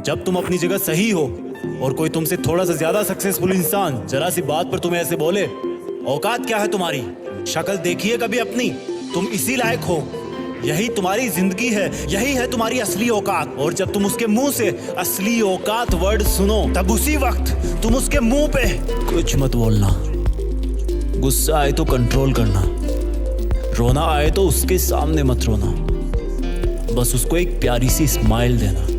जब तुम अपनी जगह सही हो और कोई तुमसे थोड़ा सा ज्यादा सक्सेसफुल इंसान जरा सी बात पर तुम्हें ऐसे बोले, औकात क्या है तुम्हारी, शक्ल देखिए कभी अपनी, तुम इसी लायक हो, यही तुम्हारी जिंदगी है, यही है तुम्हारी असली औकात। और जब तुम उसके मुंह से असली औकात वर्ड सुनो, तब उसी वक्त तुम उसके मुंह पे कुछ मत बोलना। गुस्सा आए तो कंट्रोल करना, रोना आए तो उसके सामने मत रोना, बस उसको एक प्यारी सी स्माइल देना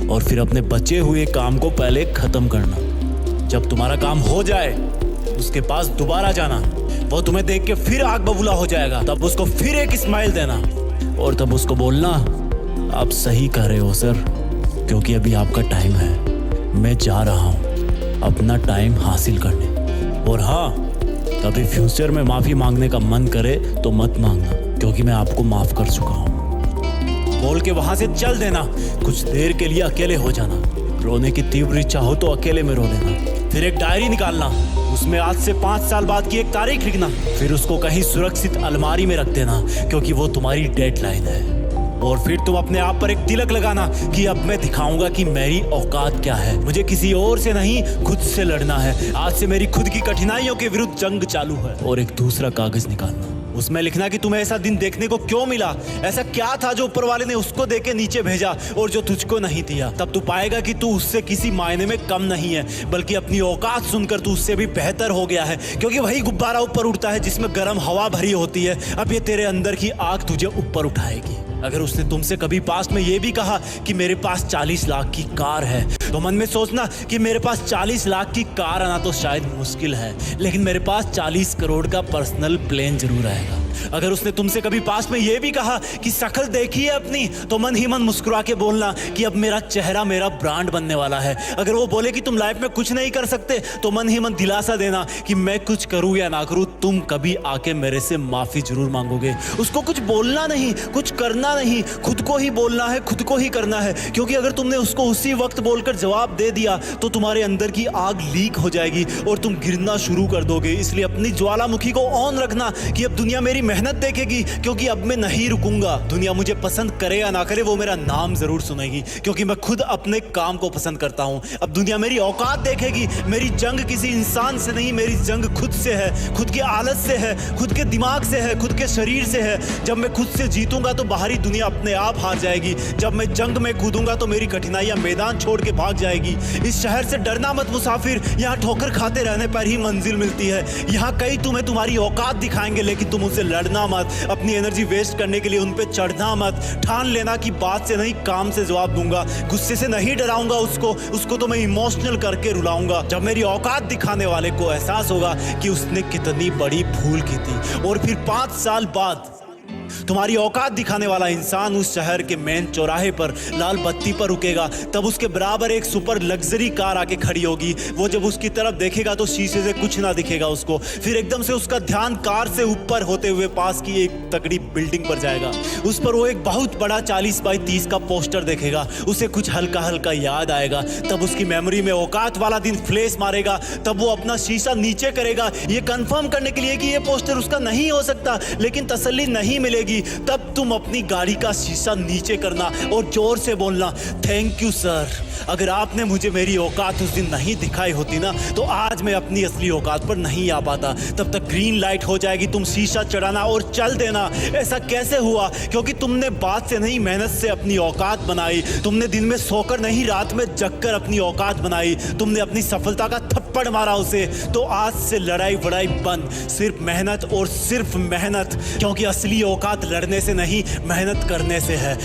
और फिर अपने बचे हुए काम को पहले खत्म करना। जब तुम्हारा काम हो जाए उसके पास दोबारा जाना, वो तुम्हें देख के फिर आग बबूला हो जाएगा, तब उसको फिर एक स्माइल देना और तब उसको बोलना, आप सही कह रहे हो सर, क्योंकि अभी आपका टाइम है, मैं जा रहा हूँ अपना टाइम हासिल करने। और हाँ, कभी फ्यूचर में माफी मांगने का मन करे तो मत मांगना, क्योंकि मैं आपको माफ कर चुका हूँ। बोल के वहां से चल देना, कुछ देर के लिए अकेले हो जाना, रोने की तीव्र इच्छा हो तो अकेले में रो लेना, फिर एक डायरी निकालना, उसमें आज से 5 साल बाद की एक तारीख लिखना, फिर उसको कहीं सुरक्षित अलमारी में रख देना, क्योंकि वो तुम्हारी डेडलाइन है। और फिर तुम अपने आप पर एक तिलक लगाना कि अब मैं दिखाऊंगा कि मेरी औकात क्या है, मुझे किसी और से नहीं खुद से लड़ना है, आज से मेरी खुद की कठिनाइयों के विरुद्ध जंग चालू है। और एक दूसरा कागज निकालना, उसमें लिखना कि तुम्हें ऐसा दिन देखने को क्यों मिला, ऐसा क्या था जो ऊपर वाले ने उसको देके नीचे भेजा और जो तुझको नहीं दिया। तब तू पाएगा कि तू उससे किसी मायने में कम नहीं है, बल्कि अपनी औकात सुनकर तू उससे भी बेहतर हो गया है, क्योंकि वही गुब्बारा ऊपर उड़ता है जिसमें गर्म हवा भरी होती है। अब ये तेरे अंदर की आग तुझे ऊपर उठाएगी। अगर उसने तुमसे कभी पास्ट में ये भी कहा कि मेरे पास 40 लाख की कार है, तो मन में सोचना कि मेरे पास 40 लाख की कार आना तो शायद मुश्किल है, लेकिन मेरे पास 40 करोड़ का पर्सनल प्लेन जरूर आएगा। अगर उसने तुमसे कभी पास्ट में ये भी कहा कि शक्ल देखिए अपनी, तो मन ही मन मुस्कुरा के बोलना कि अब मेरा चेहरा मेरा ब्रांड बनने वाला है। अगर वो बोले कि तुम लाइफ में कुछ नहीं कर सकते, तो मन ही मन दिलासा देना कि मैं कुछ करूं या ना करूं, तुम कभी आके मेरे से माफी जरूर मांगोगे। उसको कुछ बोलना नहीं, कुछ करना नहीं, खुद को ही बोलना है, खुद को ही करना है, क्योंकि अगर तुमने उसको उसी वक्त बोलकर जवाब दे दिया तो तुम्हारे अंदर की आग लीक हो जाएगी और तुम गिरना शुरू कर दोगे। इसलिए अपनी ज्वालामुखी को ऑन रखना कि अब दुनिया मेरी मेहनत देखेगी, क्योंकि अब मैं नहीं रुकूंगा। दुनिया मुझे पसंद करे या ना करे, वो मेरा नाम जरूर सुनेगी, क्योंकि मैं खुद अपने काम को पसंद करता हूं। अब दुनिया मेरी औकात देखेगी। मेरी जंग किसी इंसान से नहीं, मेरी जंग खुद से है, खुद की आदत से है, खुद के दिमाग से है, खुद के शरीर से है। जब मैं खुद से जीतूंगा तो बाहरी दुनिया अपने आप हार जाएगी। जब मैं जंग में कूदूंगा तो मेरी कठिनाइयां मैदान छोड़ के भाग जाएगी। इस शहर से डरना मत मुसाफिर, यहाँ ठोकर खाते रहने पर ही मंजिल मिलती है। यहाँ कई तुम्हें तुम्हारी औकात दिखाएंगे, लेकिन तुम उनसे लड़ना मत, अपनी एनर्जी वेस्ट करने के लिए उन पे चढ़ना मत। ठान लेना कि बात से नहीं काम से जवाब दूंगा, गुस्से से नहीं डराऊंगा उसको तो मैं इमोशनल करके रुलाऊंगा। जब मेरी औकात दिखाने वाले को एहसास होगा कि उसने कितनी बड़ी भूल की थी, और फिर 5 साल बाद तुम्हारी औकात दिखाने वाला इंसान उस शहर के मेन चौराहे पर लाल बत्ती पर रुकेगा, तब उसके बराबर एक सुपर लग्जरी कार आके खड़ी होगी। वो जब उसकी तरफ देखेगा तो शीशे से कुछ ना दिखेगा उसको। फिर एकदम से उसका ध्यान कार से ऊपर होते हुए पास की एक तगड़ी बिल्डिंग पर जाएगा। उस पर वो एक बहुत बड़ा 40 बाई 30 का पोस्टर देखेगा। उसे कुछ हल्का हल्का याद आएगा। तब उसकी मेमोरी में औकात वाला दिन फ्लैश मारेगा। तब वो अपना शीशा नीचे करेगा, ये कंफर्म करने के लिए कि ये पोस्टर उसका नहीं हो सकता, लेकिन तसल्ली नहीं मिलेगी। तब तुम अपनी गाड़ी का शीशा नीचे करना और जोर से बोलना, थैंक यू सर, अगर आपने मुझे मेरी औकात उस दिन नहीं दिखाई होती ना, तो आज मैं अपनी असली औकात पर नहीं आ पाता। तब तक ग्रीन लाइट हो जाएगी, तुम शीशा चढ़ाना और चल देना। ऐसा कैसे हुआ? क्योंकि तुमने बात से नहीं मेहनत से अपनी औकात बनाई। तुमने दिन में सोकर नहीं रात में जगकर अपनी औकात बनाई। तुमने अपनी सफलता का थप्पड़ मारा उसे। तो आज से लड़ाई वड़ाई बंद, सिर्फ मेहनत और सिर्फ मेहनत, क्योंकि असली औकात लड़ने से नहीं मेहनत करने से है।